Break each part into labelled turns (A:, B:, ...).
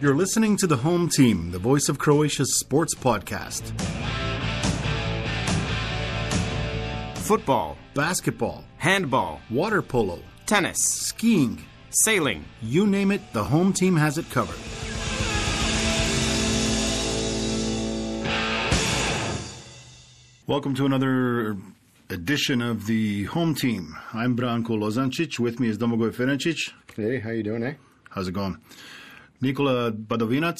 A: You're listening to The Home Team, the voice of Croatia's sports podcast.
B: Football,
A: Basketball,
B: handball,
A: water polo,
B: tennis,
A: skiing,
B: sailing.
A: you name it, The Home Team has it covered. Welcome to another edition of The Home Team. I'm Branko Lozančić. With me is Domagoj Ferenčić.
C: Hey, how you doing, eh?
A: How's it going? Nikola Badovinac.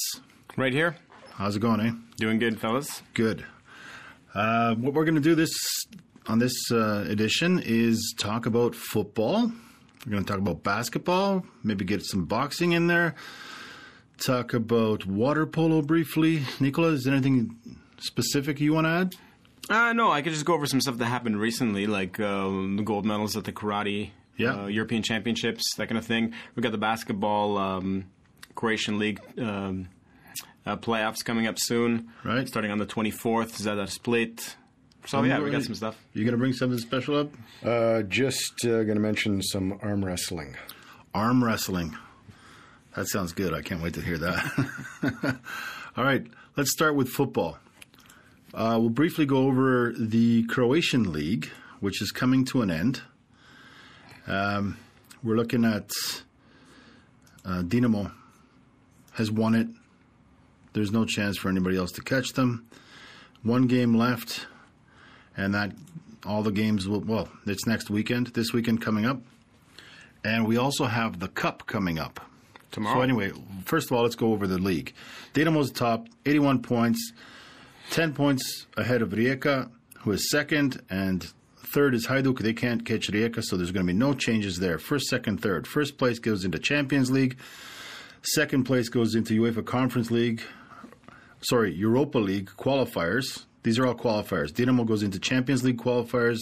B: Right here.
A: How's it going, eh?
B: Doing good, fellas.
A: Good. What we're going to do on this edition is talk about football. We're going to talk about basketball, maybe get some boxing in there, talk about water polo briefly. Nikola, is there anything specific you want to add?
B: No, I could just go over some stuff that happened recently, like the gold medals at the karate European Championships, that kind of thing. We got the basketball Croatian League playoffs coming up soon.
A: Right.
B: Starting on the 24th. Zadar Split. So, yeah, we got some stuff.
A: You going to bring something special up?
C: Just going to mention some arm wrestling.
A: Arm wrestling. That sounds good. I can't wait to hear that. All right, let's start with football. We'll briefly go over the Croatian League, which is coming to an end. We're looking at Dinamo has won it. There's no chance for anybody else to catch them. One game left, and that all the games it's next weekend, this weekend coming up. And we also have the Cup coming up.
B: Tomorrow.
A: So anyway, first of all, let's go over the league. Dinamo's top, 81 points, 10 points ahead of Rijeka, who is second, and third is Hajduk. They can't catch Rijeka, so there's going to be no changes there. First, second, third. First place goes into Champions League. Second place goes into Europa League qualifiers. These are all qualifiers. Dinamo goes into Champions League qualifiers,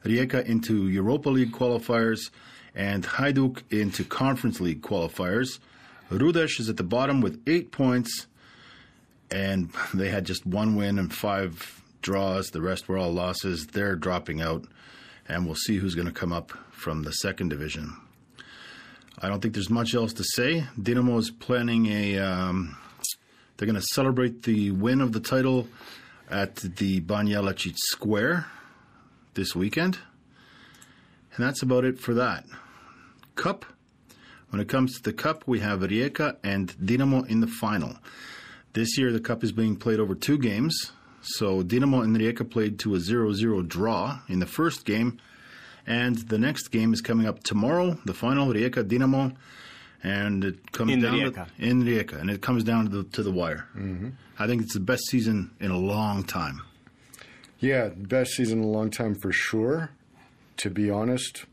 A: Rijeka into Europa League qualifiers, and Hajduk into Conference League qualifiers. Rudeš is at the bottom with 8 points, and they had just one win and 5 draws. The rest were all losses. They're dropping out, and we'll see who's going to come up from the second division. I don't think there's much else to say. Dinamo is planning they're going to celebrate the win of the title at the Banja Luka Square this weekend. And that's about it for that. Cup. When it comes to the Cup, we have Rijeka and Dinamo in the final. This year, the Cup is being played over 2 games. So Dinamo and Rijeka played to a 0-0 draw in the first game. And the next game is coming up tomorrow, the final, Rijeka Dinamo, and it comes
B: in
A: down
B: Rijeka,
A: and it comes down to the wire.
C: Mm-hmm.
A: I think it's the best season in a long time.
C: Yeah, best season in a long time for sure. To be honest,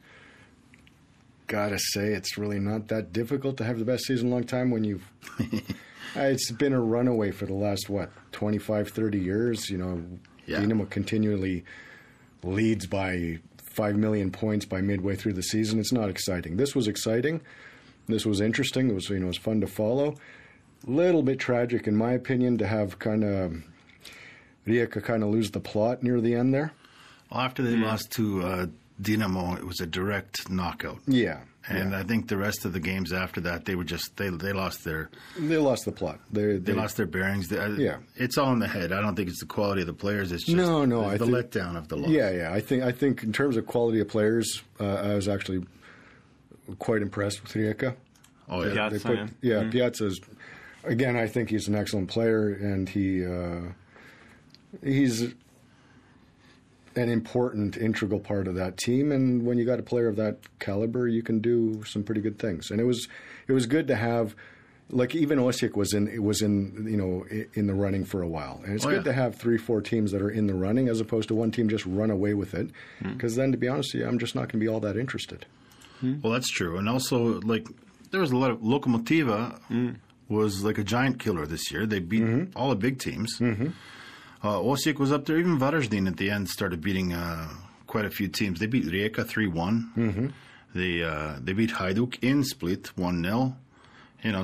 C: gotta say it's really not that difficult to have the best season in a long time when you've... It's been a runaway for the last, 25, 30 years. You know, yeah. Dinamo continually leads by 5 million points by midway through the season. It's not exciting. This was exciting. This was interesting. It was fun to follow. Little bit tragic, in my opinion, to have Rijeka lose the plot near the end there.
A: Well, after they lost to Dinamo, it was a direct knockout.
C: Yeah.
A: And I think the rest of the games after that, they were just they lost their...
C: They lost the plot. They
A: lost their bearings. It's all in the head. I don't think it's the quality of the players. It's just the letdown of the loss.
C: Yeah. I think in terms of quality of players, I was actually quite impressed with Rijeka.
A: Oh, yeah.
C: Piazza's... Again, I think he's an excellent player, and he's an important, integral part of that team. And when you got a player of that caliber, you can do some pretty good things. And it was good to have, like, even Osijek was in the running for a while. And it's good to have 3-4 teams that are in the running as opposed to one team just run away with it. Because then, to be honest with you, I'm just not going to be all that interested.
A: Well, that's true. And also, like, there was a lot of Lokomotiva was like a giant killer this year. They beat all the big teams. Osijek was up there. Even Varaždin at the end started beating quite a few teams. They beat Rijeka 3-1. They beat Hajduk in Split 1-0.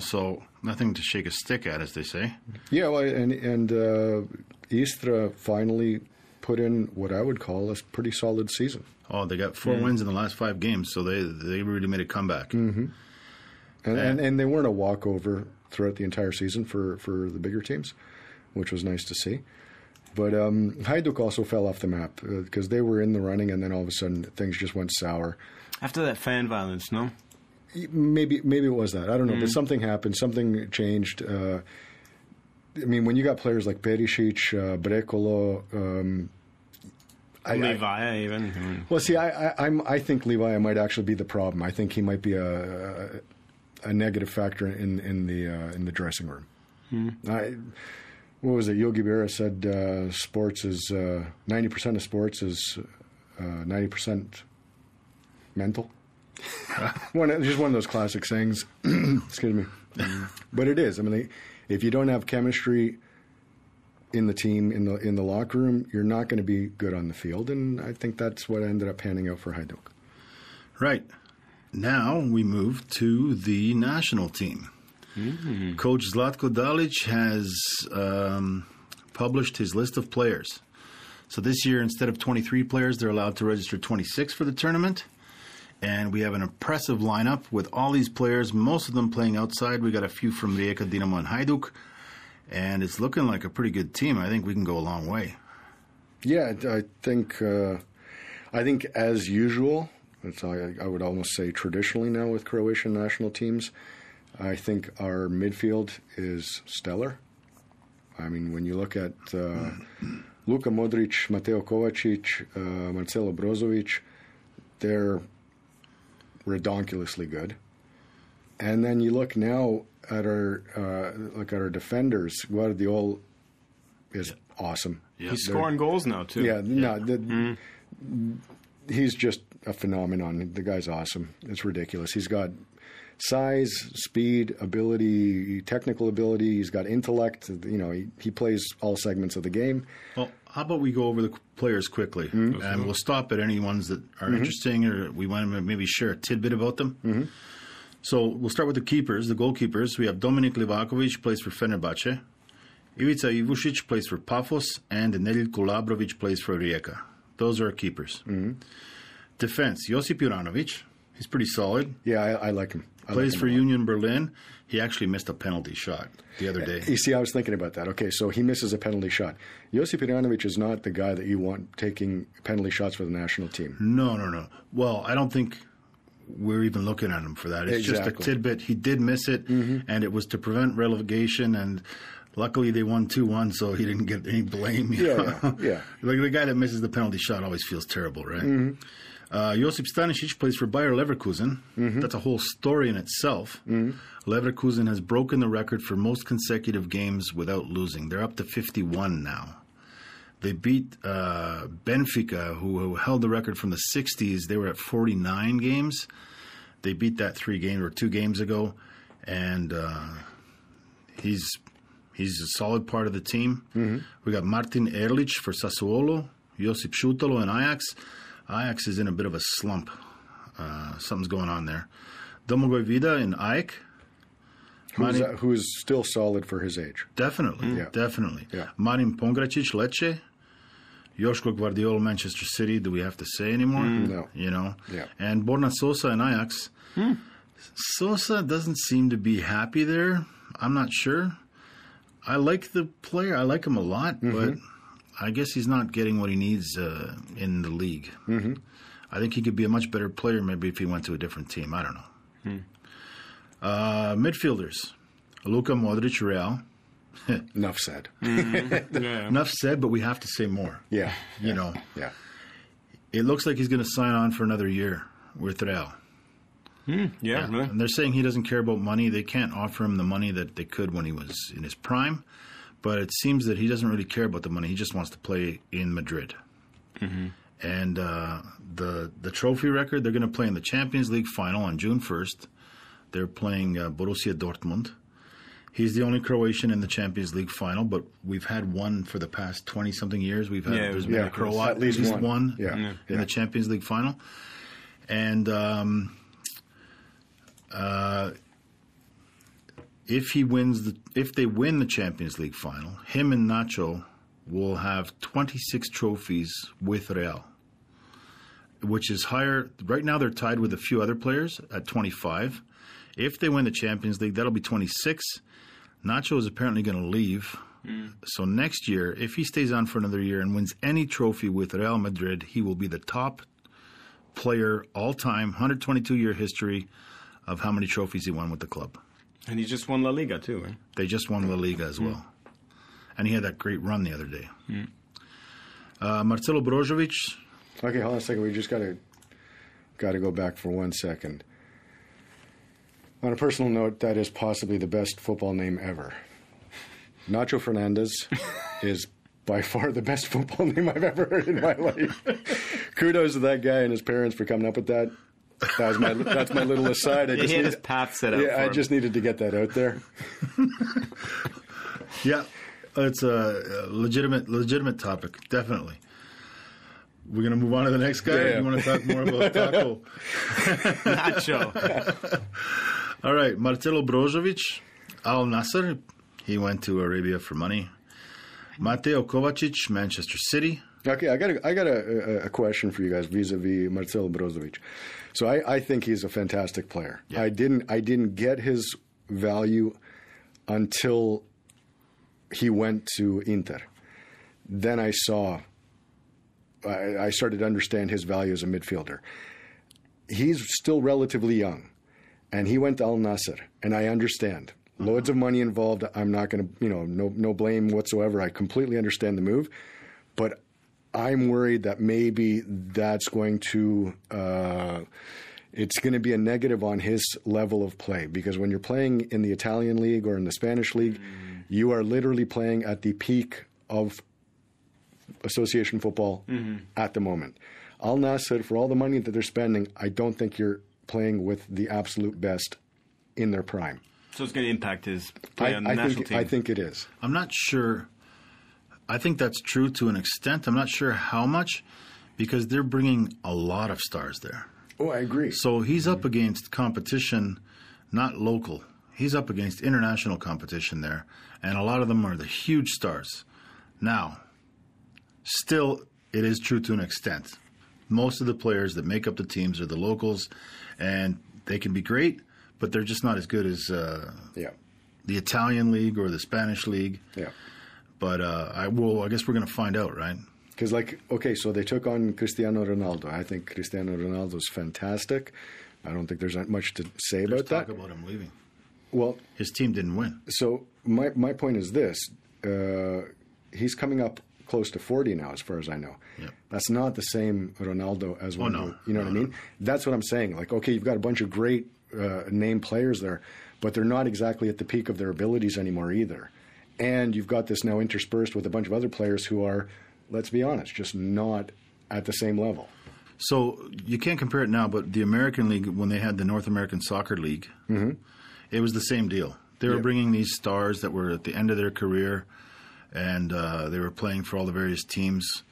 A: So nothing to shake a stick at, as they say. Yeah,
C: well, and Istra finally put in what I would call a pretty solid season.
A: Oh, they got 4 wins in the last 5 games, so they really made a comeback.
C: And they weren't a walkover throughout the entire season for the bigger teams, which was nice to see. But Hajduk also fell off the map because they were in the running, and then all of a sudden things just went sour.
B: After that fan violence, no?
C: Maybe it was that. I don't know. But something happened. Something changed. I mean, when you got players like Perisic, Brekolo,
B: Levi even.
C: Well, see, I think Levi might actually be the problem. I think he might be a negative factor in the dressing room. What was it? Yogi Berra said sports is 90% of sports is 90% mental. Just one of those classic sayings. Excuse me. But it is. I mean, if you don't have chemistry in the team, in the locker room, you're not going to be good on the field, and I think that's what ended up panning out for Hajduk.
A: Right. Now we move to the national team. Mm-hmm. Coach Zlatko Dalic has published his list of players. So this year, instead of 23 players, they're allowed to register 26 for the tournament. And we have an impressive lineup with all these players, most of them playing outside. We got a few from Rijeka, Dinamo, and Hajduk. And it's looking like a pretty good team. I think we can go a long way.
C: Yeah, I think as usual, I would almost say traditionally now with Croatian national teams, I think our midfield is stellar. I mean, when you look at Luka Modric, Mateo Kovacic, Marcelo Brozovic, they're redonkulously good. And then you look now at our defenders. Guardiol is awesome.
B: Yeah. He's scoring goals now too.
C: Yeah, he's just a phenomenon. The guy's awesome. It's ridiculous. He's got size, speed, ability, technical ability. He's got intellect. You know, he plays all segments of the game.
A: Well, how about we go over the players quickly, and we'll stop at any ones that are interesting, or we want to maybe share a tidbit about them. So we'll start with the keepers, the goalkeepers. We have Dominik Livakovic, plays for Fenerbahce. Ivica Ivušić plays for Pafos, and Neljko Labrović plays for Rijeka. Those are our keepers. Defense, Josip Juranovic. He's pretty solid.
C: Yeah, I like him.
A: Plays for Union Berlin. He actually missed a penalty shot the other day.
C: You see, I was thinking about that. Okay, so he misses a penalty shot. Josip Juranovic is not the guy that you want taking penalty shots for the national team.
A: No. Well, I don't think we're even looking at him for that. It's just a tidbit. He did miss it, and it was to prevent relegation, and luckily they won 2-1, so he didn't get any blame.
C: Yeah.
A: Like the guy that misses the penalty shot always feels terrible, right? Josip Stanisic plays for Bayer Leverkusen. That's a whole story in itself. Leverkusen has broken the record for most consecutive games without losing. They're up to 51 now. They beat Benfica, who held the record from the 60s. They were at 49 games. They beat that 2 games ago, and he's a solid part of the team. We got Martin Erlic for Sassuolo, Josip Šutalo in Ajax. Ajax is in a bit of a slump. Something's going on there. Domagoj Vida in AEK.
C: Who's still solid for his age.
A: Definitely. Yeah. Marin Pongracic, Lecce. Joško Gvardiol, Manchester City. Do we have to say anymore?
C: No.
A: You know?
C: Yeah.
A: And Borna Sosa in Ajax. Sosa doesn't seem to be happy there. I'm not sure. I like the player. I like him a lot, but I guess he's not getting what he needs in the league. I think he could be a much better player maybe if he went to a different team. I don't know. Midfielders. Luka Modric, Real.
C: Enough said.
A: Enough said, but we have to say more.
C: Yeah.
A: You know.
C: Yeah.
A: It looks like he's going to sign on for another year with Real.
B: Yeah.
A: And they're saying he doesn't care about money. They can't offer him the money that they could when he was in his prime. But it seems that he doesn't really care about the money. He just wants to play in Madrid. And the trophy record, they're going to play in the Champions League final on June 1st. They're playing Borussia Dortmund. He's the only Croatian in the Champions League final, but we've had one for the past 20-something years. There's been a Croat, at least one in the Champions League final. And if they win the Champions League final, him and Nacho will have 26 trophies with Real, which is higher. Right now they're tied with a few other players at 25. If they win the Champions League, that'll be 26. Nacho is apparently going to leave. So next year, if he stays on for another year and wins any trophy with Real Madrid, he will be the top player all-time, 122-year history of how many trophies he won with the club.
B: And he just won La Liga, too, right?
A: They just won La Liga as well. And he had that great run the other day. Marcelo Brozovic.
C: Okay, hold on a second. We just got to go back for 1 second. On a personal note, that is possibly the best football name ever. Nacho Fernandez is by far the best football name I've ever heard in my life. Kudos to that guy and his parents for coming up with that. That's my little aside.
B: He had his path set up.
C: Yeah, I just needed to get that out there.
A: Yeah, it's a legitimate topic, definitely. We're going to move on to the next guy.
C: Yeah.
A: You want to talk more about Taco?
B: Nacho.
A: All right, Marcelo Brozovic, Al Nassr. He went to Arabia for money. Mateo Kovacic, Manchester City.
C: Okay, I got a question for you guys vis-a-vis Marcelo Brozovic. So I think he's a fantastic player. Yeah. I didn't get his value until he went to Inter. Then I started to understand his value as a midfielder. He's still relatively young, and he went to Al Nassr, and I understand. Loads of money involved. I'm not going to, no blame whatsoever. I completely understand the move, but I'm worried that maybe that's going to, it's going to be a negative on his level of play, because when you're playing in the Italian league or in the Spanish league, you are literally playing at the peak of association football at the moment. Al Nassr, for all the money that they're spending, I don't think you're playing with the absolute best in their prime.
B: So it's going to impact his play on the national team.
C: I think it is.
A: I'm not sure. I think that's true to an extent. I'm not sure how much, because they're bringing a lot of stars there.
C: Oh, I agree.
A: So he's up against competition, not local. He's up against international competition there, and a lot of them are the huge stars. Now, still, it is true to an extent. Most of the players that make up the teams are the locals, and they can be great, but they're just not as good as the Italian league or the Spanish league. Yeah. But I guess we're going to find out, right?
C: Because, so they took on Cristiano Ronaldo. I think Cristiano Ronaldo's fantastic. I don't think there's not much to say about that.
A: Talk about him leaving.
C: Well,
A: his team didn't win.
C: So my point is this: he's coming up close to 40 now, as far as I know. Yep. That's not the same Ronaldo as when you know what I mean? That's what I'm saying. You've got a bunch of great name players there, but they're not exactly at the peak of their abilities anymore either. And you've got this now interspersed with a bunch of other players who are, let's be honest, just not at the same level.
A: So you can't compare it now, but the American League, when they had the North American Soccer League, it was the same deal. They were bringing these stars that were at the end of their career, and they were playing for all the various teams.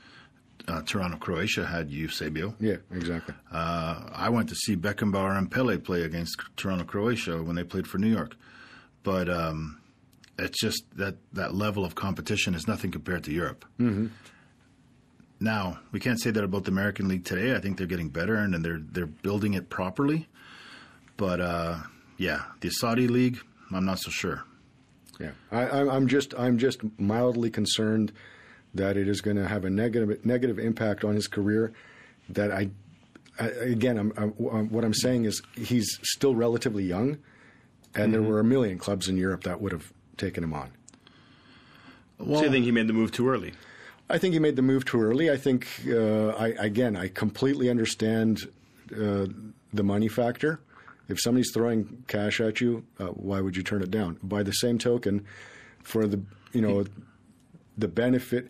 A: Toronto, Croatia had Eusebio.
C: Yeah, exactly.
A: I went to see Beckenbauer and Pele play against Toronto, Croatia when they played for New York. But it's just that level of competition is nothing compared to Europe. Now, we can't say that about the American League today. I think they're getting better, and they're building it properly. But, the Saudi League, I'm not so sure.
C: Yeah, I'm just mildly concerned that it is going to have a negative impact on his career. That what I'm saying is he's still relatively young, and there were a million clubs in Europe that would have taken him on.
B: Well, so you think he made the move too early?
C: I think he made the move too early. I think I completely understand the money factor. If somebody's throwing cash at you, why would you turn it down? By the same token, for the benefit,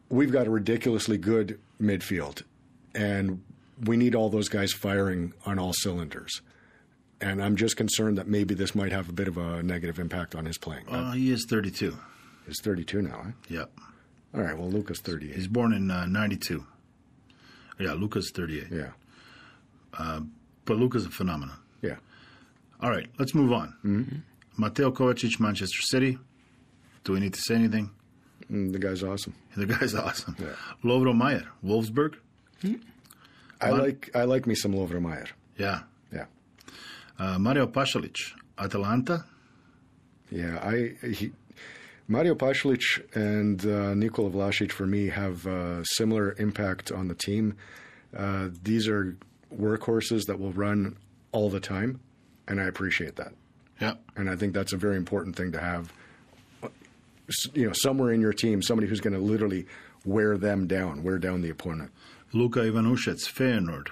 C: we've got a ridiculously good midfield, and we need all those guys firing on all cylinders. And I'm just concerned that maybe this might have a bit of a negative impact on his playing.
A: He is 32.
C: He's 32 now, eh?
A: Yep.
C: All right, well, Luca's 38.
A: He's born in 92. Yeah, Luca's 38.
C: Yeah.
A: But Luca's a phenomenon.
C: Yeah.
A: All right, let's move on. Mateo Kovacic, Manchester City. Do we need to say anything?
C: The guy's awesome.
A: The guy's awesome.
C: Yeah.
A: Lovro Majer, Wolfsburg.
C: I like me some Lovro Majer.
A: Yeah.
C: Yeah.
A: Mario Pasalic, Atalanta.
C: Yeah, Mario Pasalic and Nikola Badovinac, for me, have similar impact on the team. These are workhorses that will run all the time, and I appreciate that.
A: Yeah.
C: And I think that's a very important thing to have, somewhere in your team, somebody who's going to literally wear down the opponent.
A: Luka Ivanušec, Feyenoord.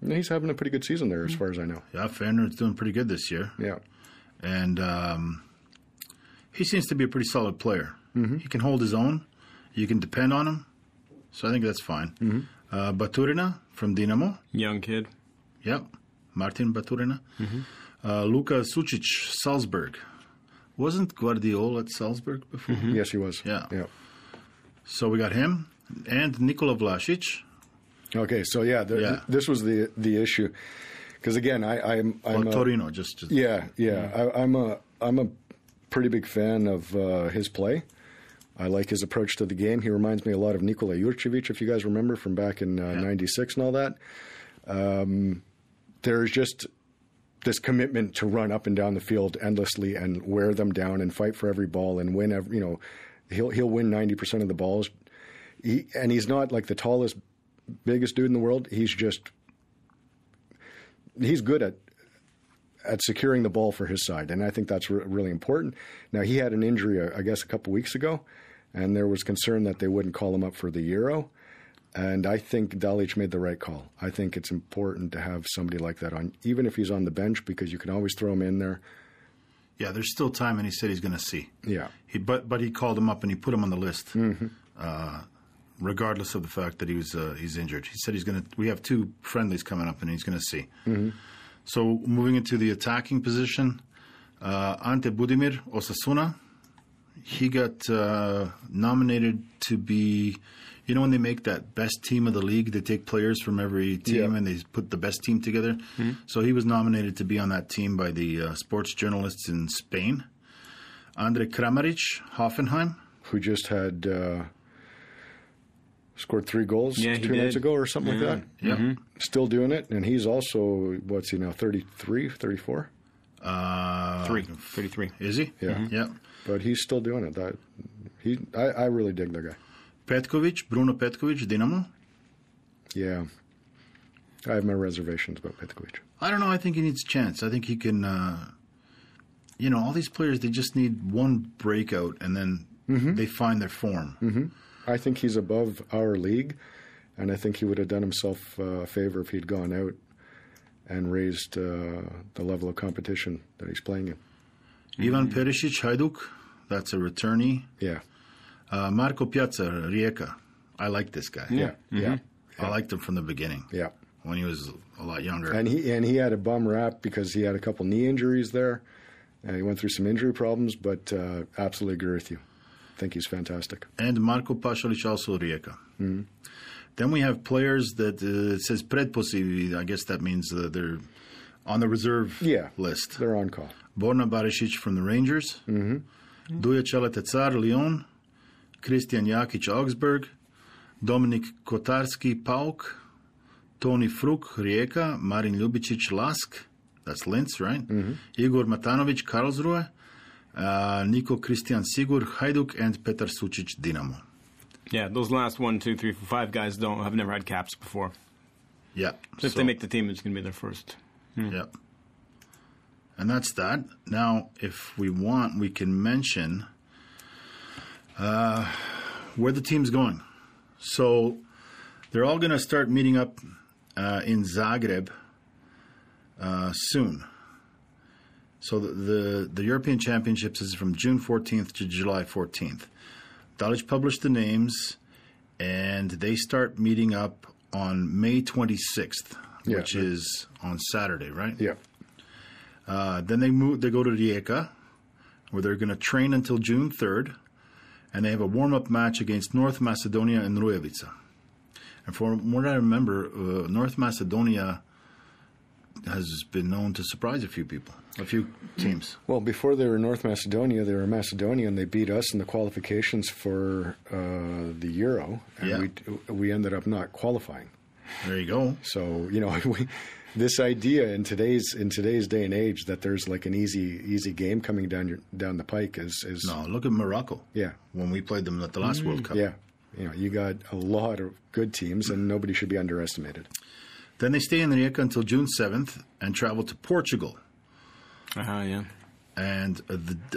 C: And he's having a pretty good season there, as far as I know.
A: Yeah, Feyenoord's doing pretty good this year.
C: Yeah.
A: And he seems to be a pretty solid player. Mm-hmm. He can hold his own. You can depend on him. So I think that's fine. Mm-hmm. Baturina from Dinamo.
B: Young kid.
A: Yep. Martin Baturina.
B: Mm-hmm.
A: Luka Sučić, Salzburg. Wasn't Guardiola at Salzburg before?
C: Mm-hmm. Yes, he was.
A: Yeah. So we got him and Nikola Badovinac.
C: Okay, so this was the issue, because again, I'm
A: Torino,
C: I'm a pretty big fan of his play. I like his approach to the game. He reminds me a lot of Nikola Jurčević, if you guys remember from back in '96 and all that. There's just this commitment to run up and down the field endlessly and wear them down and fight for every ball and win. He'll win 90% of the balls. He's not like the tallest, biggest dude in the world. He's good at securing the ball for his side, and I think that's really important. Now, he had an injury, I guess, a couple weeks ago, and there was concern that they wouldn't call him up for the Euro, and I think Dalic made the right call. I think it's important to have somebody like that on, even if he's on the bench, because you can always throw him in there.
A: Yeah, there's still time, and he said he's going to see.
C: Yeah.
A: But he called him up, and he put him on the list. Mm-hmm. Regardless of the fact that he's injured. He said we have 2 friendlies coming up, and he's going to see. Mm-hmm. So moving into the attacking position, Ante Budimir, Osasuna, he got nominated to be, when they make that best team of the league, they take players from every team and they put the best team together. Mm-hmm. So he was nominated to be on that team by the sports journalists in Spain. Andre Kramaric, Hoffenheim.
C: Who just had... scored 3 goals 2 nights ago or something like that.
A: Yeah. Mm-hmm.
C: Still doing it. And he's also, what's he now, 33, 34?
B: 33.
A: Is he?
C: Yeah.
A: Mm-hmm. Yeah.
C: But he's still doing it. I really dig that guy.
A: Bruno Petkovic, Dinamo.
C: Yeah. I have my reservations about Petkovic.
A: I don't know. I think he needs a chance. I think he can, all these players, they just need one breakout and then they find their form.
C: Mm-hmm. I think he's above our league, and I think he would have done himself a favor if he'd gone out and raised the level of competition that he's playing in.
A: Ivan Perisic, Hajduk, that's a returnee.
C: Yeah.
A: Marko Piazza, Rijeka. I like this guy.
C: Yeah. Mm-hmm. Yeah.
A: I liked him from the beginning.
C: Yeah.
A: When he was a lot younger.
C: And he had a bum rap because he had a couple knee injuries there, and he went through some injury problems, but absolutely agree with you. I think he's fantastic.
A: And Marko Pasalic, also Rijeka. Mm-hmm. Then we have players that it says predposivi. I guess that means they're on the reserve list.
C: They're on call.
A: Borna Barisic from the Rangers. Mm-hmm. Duja Čaletecar, Lyon. Christian Jakic, Augsburg. Dominik Kotarski, PAOK. Toni Fruk, Rijeka. Marin Ljubicic, Lask. That's Linz, right? Mm-hmm. Igor Matanovic, Karlsruhe. Niko Christian Sigur, Hajduk, and Petar Sučić, Dinamo.
B: Yeah, those last 1, 2, 3, 4, 5 guys have never had caps before.
A: Yeah.
B: So if they make the team, it's going to be their first.
A: Yeah. And that's that. Now, if we want, we can mention where the team's going. So they're all going to start meeting up in Zagreb soon. So the European Championships is from June 14th to July 14th. Dalic published the names, and they start meeting up on May 26th, which is on Saturday, right?
C: Yeah.
A: Then they go to Rijeka, where they're going to train until June 3rd, and they have a warm-up match against North Macedonia and Rujevica. And from what I remember, North Macedonia has been known to surprise a few teams.
C: Well, before they were North Macedonia, they were Macedonia, and they beat us in the qualifications for the Euro, and we ended up not qualifying.
A: There you go.
C: So, this idea in today's day and age that there's like an easy game coming down the pike is
A: no. Look at Morocco.
C: Yeah,
A: when we played them at the last World Cup.
C: Yeah, you got a lot of good teams, and nobody should be underestimated.
A: Then they stay in Rijeka until June 7th and travel to Portugal.
B: Yeah.
A: And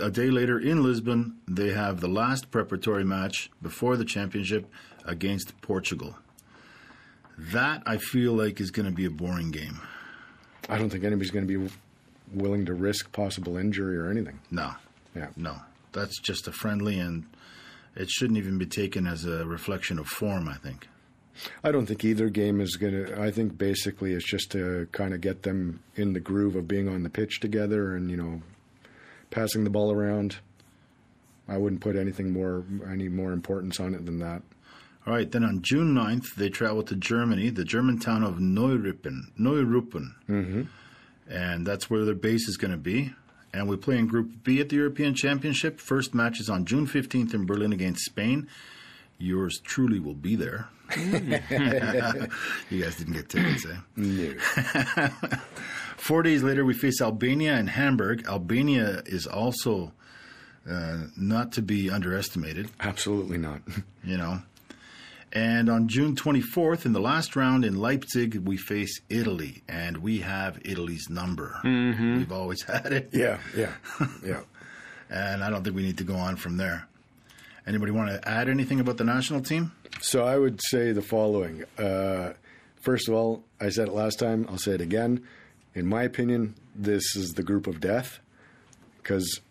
A: a day later in Lisbon, they have the last preparatory match before the championship against Portugal. That, I feel like, is going to be a boring game.
C: I don't think anybody's going to be willing to risk possible injury or anything.
A: No.
C: Yeah.
A: No. That's just a friendly, and it shouldn't even be taken as a reflection of form, I think.
C: I don't think either game is going to... I think basically it's just to kind of get them in the groove of being on the pitch together and, passing the ball around. I wouldn't put any more importance on it than that.
A: All right, then on June 9th, they travel to Germany, the German town of Neuruppin.
C: Mm-hmm.
A: And that's where their base is going to be. And we play in Group B at the European Championship. First match is on June 15th in Berlin against Spain. Yours truly will be there. You guys didn't get tickets, eh?
C: No.
A: 4 days later, we face Albania in Hamburg. Albania is also not to be underestimated.
C: Absolutely not.
A: And on June 24th, in the last round in Leipzig, we face Italy, and we have Italy's number.
B: Mm-hmm.
A: We've always had it.
C: Yeah.
A: And I don't think we need to go on from there. Anybody want to add anything about the national team?
C: So I would say the following. First of all, I said it last time. I'll say it again. In my opinion, this is the group of death, because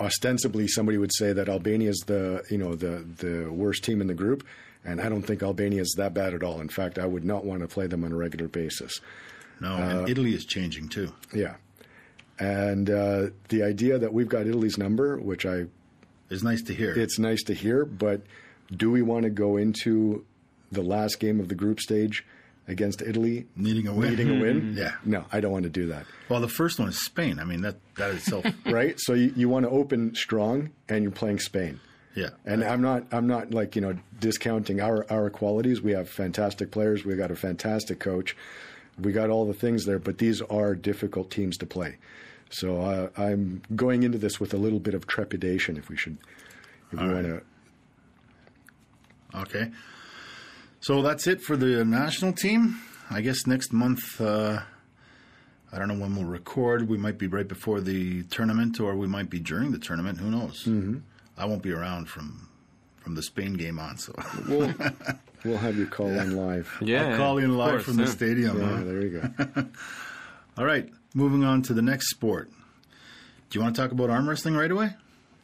C: ostensibly somebody would say that Albania is the worst team in the group, and I don't think Albania is that bad at all. In fact, I would not want to play them on a regular basis.
A: No, and Italy is changing too.
C: Yeah. And the idea that we've got Italy's number, which
A: is nice to hear.
C: It's nice to hear, but do we want to go into the last game of the group stage against Italy
A: needing a win?
C: Mm-hmm.
A: Yeah.
C: No, I don't want to do that.
A: Well, the first one is Spain. I mean, that itself.
C: Right? So you want to open strong, and you're playing Spain.
A: Yeah.
C: And I'm not like, discounting our qualities. We have fantastic players. We got a fantastic coach. We got all the things there, but these are difficult teams to play. So I'm going into this with a little bit of trepidation, if we want to.
A: Okay. So that's it for the national team. I guess next month, I don't know when we'll record. We might be right before the tournament, or we might be during the tournament. Who knows?
C: Mm-hmm.
A: I won't be around from the Spain game on, so
C: we'll have you call in live.
A: Yeah, I'll call in live from the stadium.
C: Yeah,
A: huh?
C: there you go.
A: All right, moving on to the next sport. Do you want to talk about arm wrestling right away?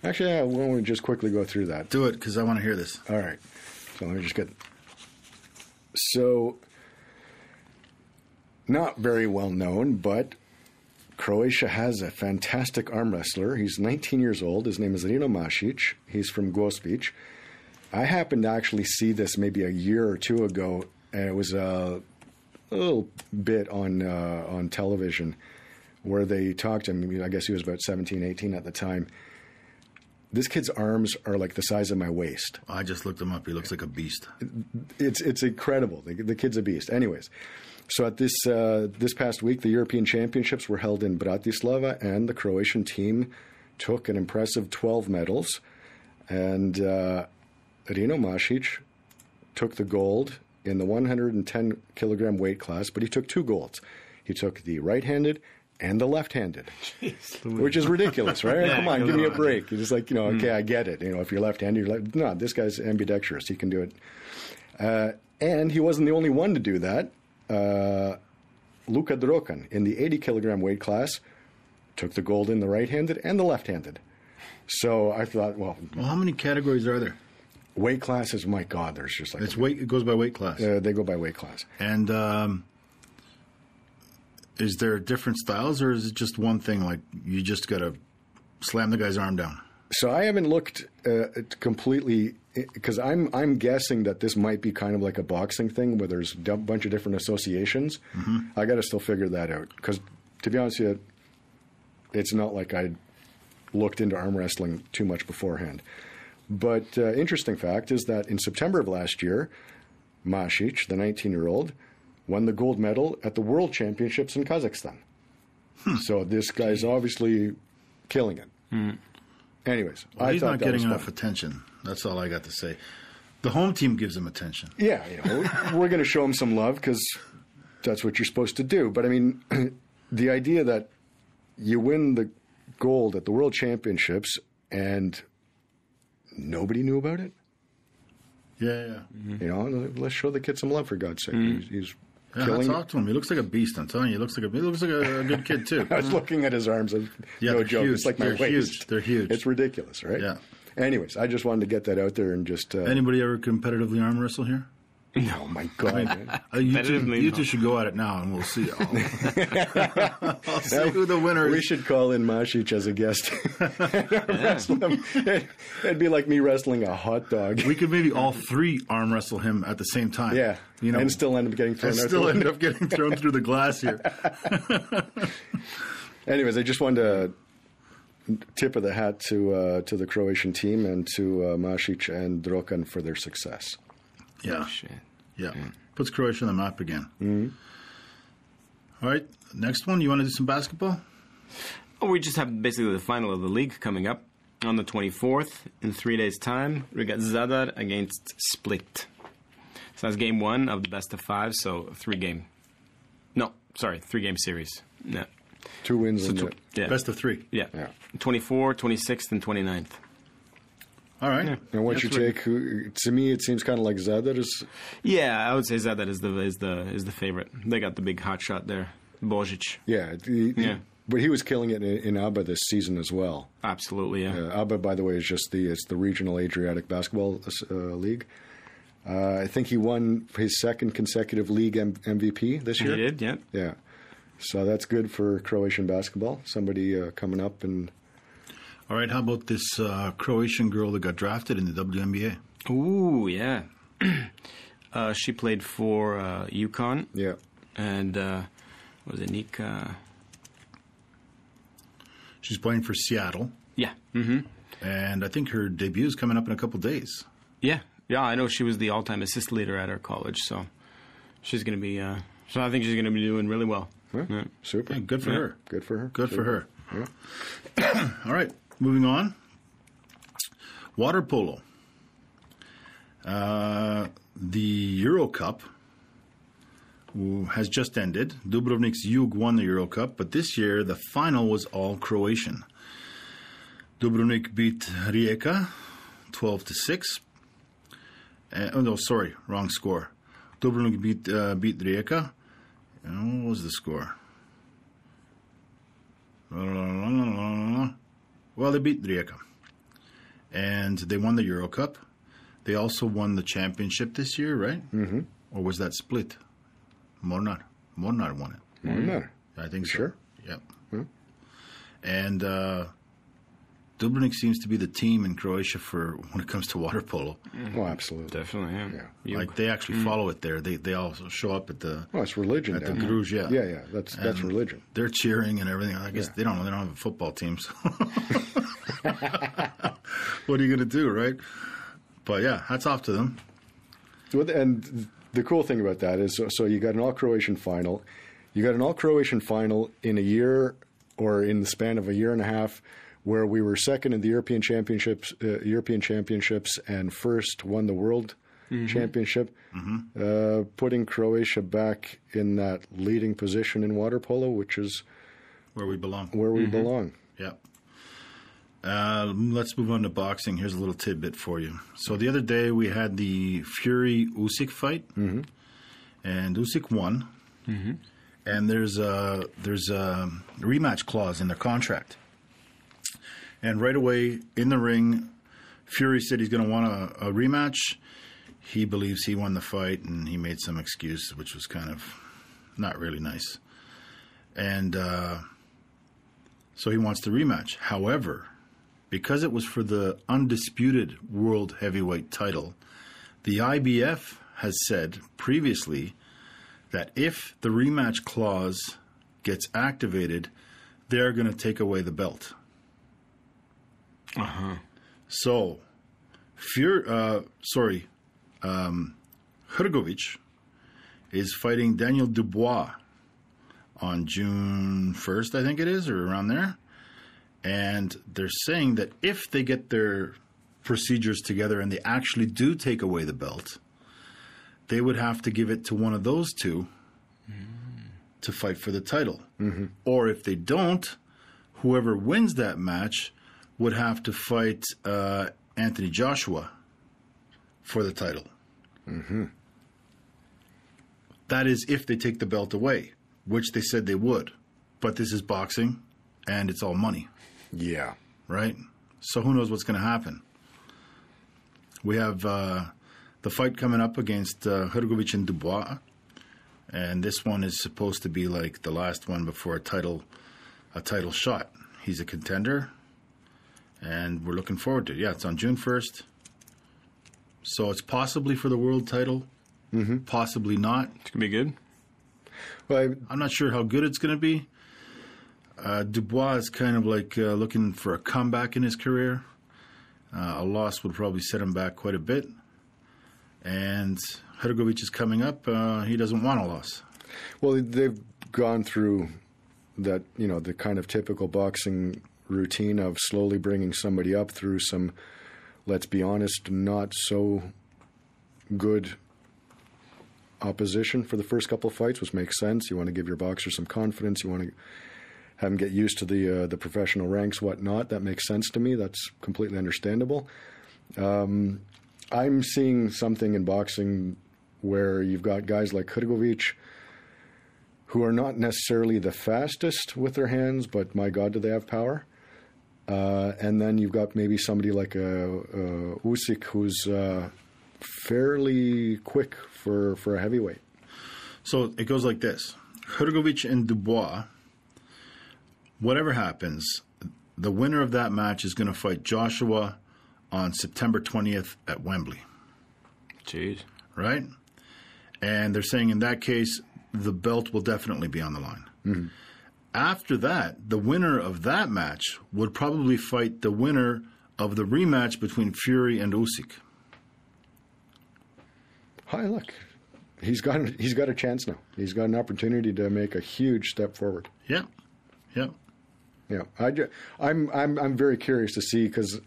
C: Actually, yeah, why don't we just quickly go through that?
A: Do it, because I want to hear this.
C: All right. So let me just get... So, not very well known, but Croatia has a fantastic arm wrestler. He's 19 years old. His name is Lozančić. He's from Gospić. I happened to actually see this maybe a year or two ago, and it was a little bit on television where they talked to him. I guess he was about 17, 18 at the time. This kid's arms are like the size of my waist.
A: I just looked him up. He looks like a beast.
C: It's incredible. The kid's a beast. Anyways, so at this past week, the European Championships were held in Bratislava, and the Croatian team took an impressive 12 medals. And Lozančić took the gold in the 110 kilogram weight class, but he took 2 golds. He took the right-handed and the left-handed, which is ridiculous, right? Come on, give me a break. You're just like, okay, I get it. If you're left-handed, you're like, no, this guy's ambidextrous. He can do it. And he wasn't the only one to do that. Luka Drokan, in the 80 kilogram weight class, took the gold in the right-handed and the left-handed. So I thought, well,
A: how many categories are there?
C: Weight classes, my God, there's just like...
A: It goes by weight class.
C: They go by weight class.
A: And is there different styles, or is it just one thing, like you just got to slam the guy's arm down?
C: So I haven't looked completely, because I'm guessing that this might be kind of like a boxing thing where there's a bunch of different associations. Mm-hmm. I got to still figure that out, because to be honest with you, it's not like I looked into arm wrestling too much beforehand. But interesting fact is that in September of last year, Masic, the 19-year-old, won the gold medal at the World Championships in Kazakhstan. So this guy's obviously killing it. Anyways,
A: well, he's not getting enough
C: fun.
A: attention. That's all I got to say. The home team gives him attention.
C: Yeah, we're going to show him some love because that's what you're supposed to do. But I mean, the idea that you win the gold at the World Championships and nobody knew about it.
A: Yeah.
C: Let's show the kid some love, for God's sake. He's
A: killing. Talk to him. He looks like a beast. I'm telling you, he looks like a good kid too.
C: I was looking at his arms. No joke.
A: Huge.
C: It's like my waist.
A: They're huge.
C: It's ridiculous, right?
A: Yeah.
C: Anyways, I just wanted to get that out there and just.
A: Anybody ever competitively arm wrestle here?
C: No, my God. Man.
A: You two should go at it now, and we'll see. I'll see who the winner is.
C: We should call in Masic as a guest. Wrestle him. It'd be like me wrestling a hot dog.
A: We could maybe all three arm wrestle him at the same time.
C: Yeah, and still end up getting thrown out.
A: Still end up getting thrown through the glass here.
C: Anyways, I just wanted to tip of the hat to the Croatian team and to Masic and Drokan for their success.
A: Yeah.
B: Oh, shit.
A: Yeah. Puts Croatia on the map again. All right. Next one. You want to do some basketball?
B: Oh, we just have basically the final of the league coming up on the 24th in 3 days' time. We got Zadar against Split. So that's game one of the best of five. So 3-game series. Yeah.
C: 2 wins in
A: best of 3.
B: Yeah. 24th, 26th, and 29th.
A: All right.
C: Yeah. And what's your take? To me, it seems kind of like Zadar is.
B: Yeah, I would say Zadar is the favorite. They got the big hot shot there, Božić.
C: Yeah. But he was killing it in ABBA this season as well.
B: Absolutely, yeah.
C: ABBA, by the way, is just the regional Adriatic basketball league. I think he won his second consecutive league MVP this year.
B: He did, yeah.
C: Yeah. So that's good for Croatian basketball. Somebody coming up and.
A: All right, how about this Croatian girl that got drafted in the WNBA?
B: Ooh, yeah. She played for UConn.
C: Yeah.
B: And was it Nika?
A: She's playing for Seattle.
B: Yeah.
A: And I think her debut is coming up in a couple days.
B: Yeah. Yeah, I know she was the all-time assist leader at her college, so she's going to be... so I think she's going to be doing really well.
C: Yeah. Super.
A: Yeah, good for her.
C: Good for her.
A: Good for her. Yeah. All right. Moving on. Water polo. The Euro Cup has just ended. Dubrovnik's Jug won the Euro Cup, but this year the final was all Croatian. Dubrovnik beat Rijeka 12-6. Wrong score. Dubrovnik beat Rijeka. What was the score? Well, they beat Rijeka, and they won the Euro Cup. They also won the championship this year, right? Mm-hmm. Or was that Split? Mornar won it.
C: Mornar?
A: I think so.
C: Sure.
A: Yep. Mm-hmm. And Dubrovnik seems to be the team in Croatia for when it comes to water polo.
C: Oh, absolutely.
B: Definitely, yeah.
A: Like they actually follow it there. They also show up at the...
C: Oh, it's religion.
A: At the Gruj, yeah.
C: Yeah, that's religion.
A: They're cheering and everything. I guess they don't have a football team, so... What are you going to do, right? But yeah, hats off to them.
C: And the cool thing about that is, so you got an all-Croatian final. You got an all-Croatian final in a year, or in the span of a year and a half, where we were second in the European Championships, and first won the World Championship, putting Croatia back in that leading position in water polo, which is
A: where we belong. Yeah. Let's move on to boxing. Here's a little tidbit for you. So the other day we had the Fury-Usyk fight, and Usyk won. And there's a rematch clause in their contract. And right away in the ring, Fury said he's going to want a rematch. He believes he won the fight, and he made some excuse, which was kind of not really nice. And so he wants the rematch. However, because it was for the undisputed world heavyweight title, the IBF has said previously that if the rematch clause gets activated, they're going to take away the belt. So, Hrgović is fighting Daniel Dubois on June 1st, I think it is, or around there. And they're saying that if they get their procedures together and they actually do take away the belt, they would have to give it to one of those two to fight for the title. Mm-hmm. Or if they don't, whoever wins that match would have to fight Anthony Joshua for the title. Mm-hmm. That is if they take the belt away, which they said they would. But this is boxing, and it's all money.
C: Yeah.
A: Right? So who knows what's going to happen? We have the fight coming up against Hrgović and Dubois, and this one is supposed to be like the last one before a title shot. He's a contender, and we're looking forward to it. Yeah, it's on June 1st. So it's possibly for the world title, possibly not.
B: It's going to be good.
C: Well,
A: I'm not sure how good it's going to be. Dubois is kind of like looking for a comeback in his career. A loss would probably set him back quite a bit. And Hrgović is coming up. He doesn't want a loss.
C: Well, they've gone through that, the kind of typical boxing routine of slowly bringing somebody up through some, let's be honest, not so good opposition for the first couple of fights, which makes sense. You want to give your boxer some confidence. You want to have him get used to the professional ranks, whatnot. That makes sense to me. That's completely understandable. I'm seeing something in boxing where you've got guys like Hrgović who are not necessarily the fastest with their hands, but my God, do they have power? And then you've got maybe somebody like Usyk who's fairly quick for a heavyweight.
A: So it goes like this. Hrgović and Dubois, whatever happens, the winner of that match is going to fight Joshua on September 20th at Wembley.
B: Jeez.
A: Right? And they're saying in that case, the belt will definitely be on the line. Mm-hmm. After that, the winner of that match would probably fight the winner of the rematch between Fury and Usyk.
C: Hi, look. He's got a chance now. He's got an opportunity to make a huge step forward.
A: Yeah. Yeah.
C: Yeah. I'm very curious to see, because in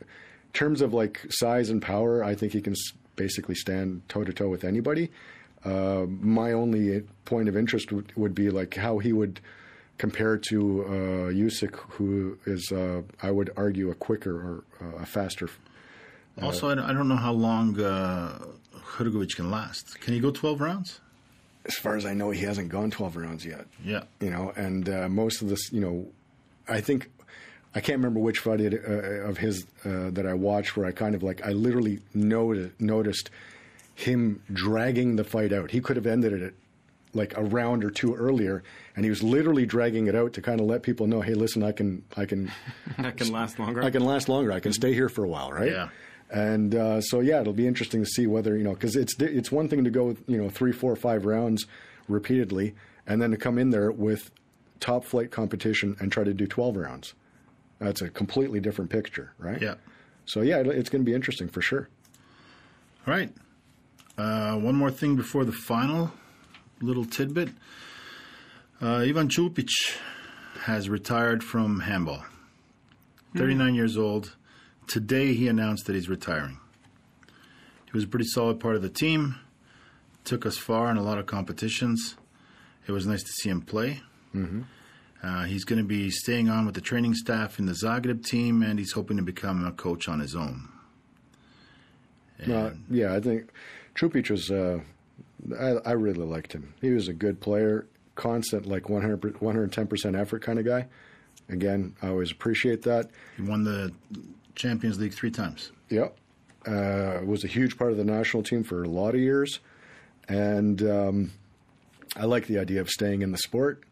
C: terms of like size and power, I think he can basically stand toe-to-toe with anybody. My only point of interest would be like how he would compare to Usyk, who is, I would argue, a quicker or a faster.
A: Also, I don't know how long Hrgović can last. Can he go 12 rounds?
C: As far as I know, he hasn't gone 12 rounds yet.
A: Yeah.
C: And most of this, I think, I can't remember which fight of his that I watched where I literally noticed him dragging the fight out. He could have ended it like a round or two earlier, and he was literally dragging it out to kind of let people know, hey, listen, I can
B: I can last longer.
C: I can last longer. I can stay here for a while, right?
A: Yeah.
C: And so it'll be interesting to see whether, because it's one thing to go 3, 4, 5 rounds repeatedly, and then to come in there with top flight competition and try to do 12 rounds. That's a completely different picture, right?
A: Yeah.
C: So it's going to be interesting for sure.
A: All right. One more thing before the final little tidbit. Ivan Čupić has retired from handball. 39 years old. Today he announced that he's retiring. He was a pretty solid part of the team. Took us far in a lot of competitions. It was nice to see him play. Mm-hmm. He's going to be staying on with the training staff in the Zagreb team, and he's hoping to become a coach on his own.
C: I think Čupić was, I really liked him. He was a good player, constant, like 110% effort kind of guy. Again, I always appreciate that.
A: He won the Champions League 3 times.
C: Yep. Was a huge part of the national team for a lot of years. And I like the idea of staying in the sport.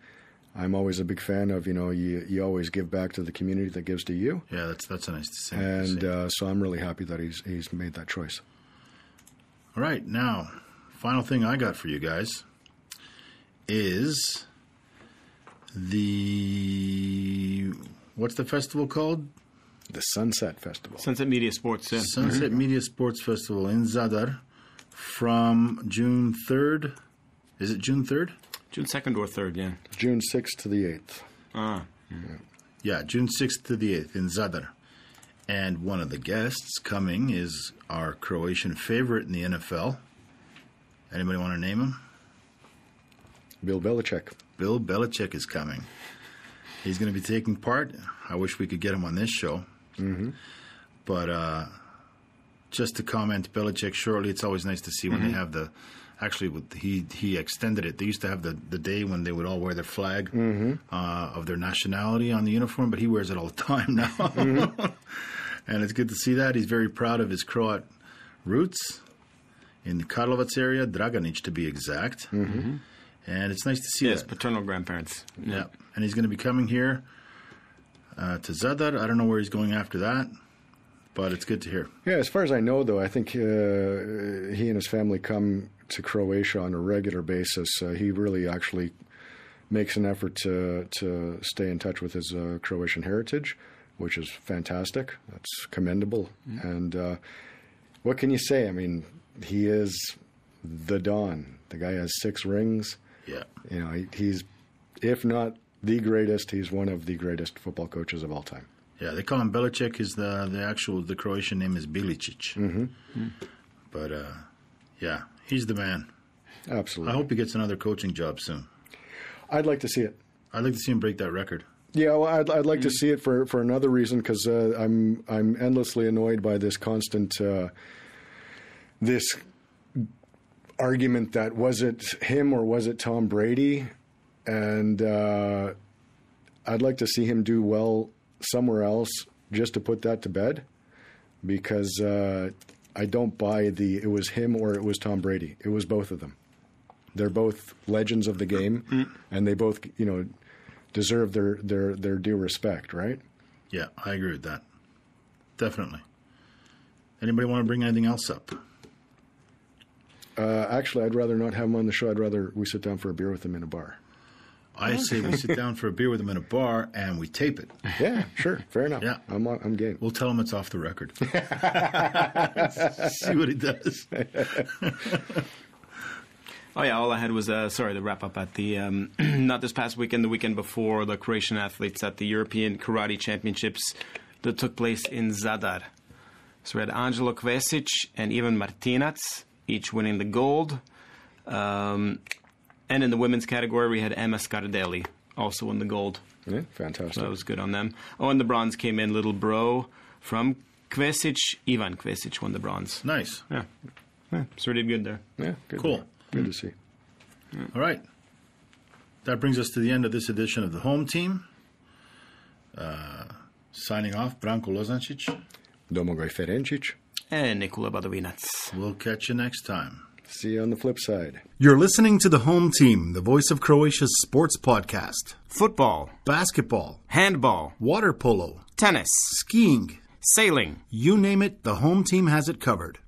C: I'm always a big fan of, you always give back to the community that gives to you.
A: Yeah, that's a nice to say.
C: And so I'm really happy that he's made that choice.
A: All right, now, final thing I got for you guys is what's the festival called?
C: The Sunset Festival.
B: Sunset Media Sports, yeah.
A: Sunset Media Sports Festival in Zadar from June 3rd Is it June 3rd?
B: June 2nd or 3rd, yeah.
C: June 6th to the 8th.
B: Ah.
A: Yeah, June 6th to the 8th in Zadar. And one of the guests coming is our Croatian favorite in the NFL. Anybody want to name him?
C: Bill Belichick.
A: Bill Belichick is coming. He's going to be taking part. I wish we could get him on this show.
C: Mm-hmm.
A: But just to comment Belichick shortly, it's always nice to see when they have the... Actually, he extended it. They used to have the day when they would all wear their flag of their nationality on the uniform, but he wears it all the time now. And it's good to see that. He's very proud of his Croat roots in the Karlovac area, Draganic to be exact. And it's nice to see
B: his
A: that.
B: paternal grandparents.
A: Yeah. And he's going to be coming here to Zadar. I don't know where he's going after that, but it's good to hear.
C: Yeah, as far as I know, though, I think he and his family come to Croatia on a regular basis. He really actually makes an effort to stay in touch with his Croatian heritage, which is fantastic. That's commendable. And what can you say? I mean, he is the Don. The guy has 6 rings.
A: Yeah.
C: You know, he's, if not the greatest, he's one of the greatest football coaches of all time.
A: Yeah, they call him Belichick. The Croatian name is Bilicic. But yeah, he's the man.
C: Absolutely.
A: I hope he gets another coaching job soon.
C: I'd like to see it.
A: I'd like to see him break that record.
C: Yeah, well, I'd like to see it for another reason, because I'm endlessly annoyed by this constant this argument that was it him or was it Tom Brady, and I'd like to see him do well somewhere else just to put that to bed, because I don't buy it was him or it was Tom Brady. It was both of them. They're both legends of the game, and they both, deserve their due respect, right?
A: Yeah, I agree with that. Definitely. Anybody want to bring anything else up?
C: Actually, I'd rather not have him on the show. I'd rather we sit down for a beer with him in a bar.
A: I say we sit down for a beer with him in a bar and we tape it.
C: Yeah, sure. Fair enough.
A: Yeah.
C: I'm game.
A: We'll tell him it's off the record. See what he does.
B: Oh, yeah, all I had was, the wrap up at the, not this past weekend, the weekend before, the Croatian athletes at the European Karate Championships that took place in Zadar. So we had Anđelo Kvesić and Ivan Martinac, each winning the gold. And in the women's category, we had Emma Scardelli, also won the gold.
C: Yeah, fantastic.
B: So that was good on them. Oh, and the bronze came in, little bro from Kvesić. Ivan Kvesić won the bronze.
A: Nice.
B: Yeah, so we did good there.
C: Yeah, good.
A: Cool.
C: Good to see.
A: All right. That brings us to the end of this edition of the home team. Signing off, Branko Lozančić.
C: Domagoj Ferenčić.
B: And Nikola Badovinac.
A: We'll catch you next time.
C: See you on the flip side.
A: You're listening to the home team, the voice of Croatia's sports podcast.
B: Football.
A: Basketball.
B: Handball.
A: Water polo.
B: Tennis.
A: Skiing.
B: Sailing.
A: You name it, the home team has it covered.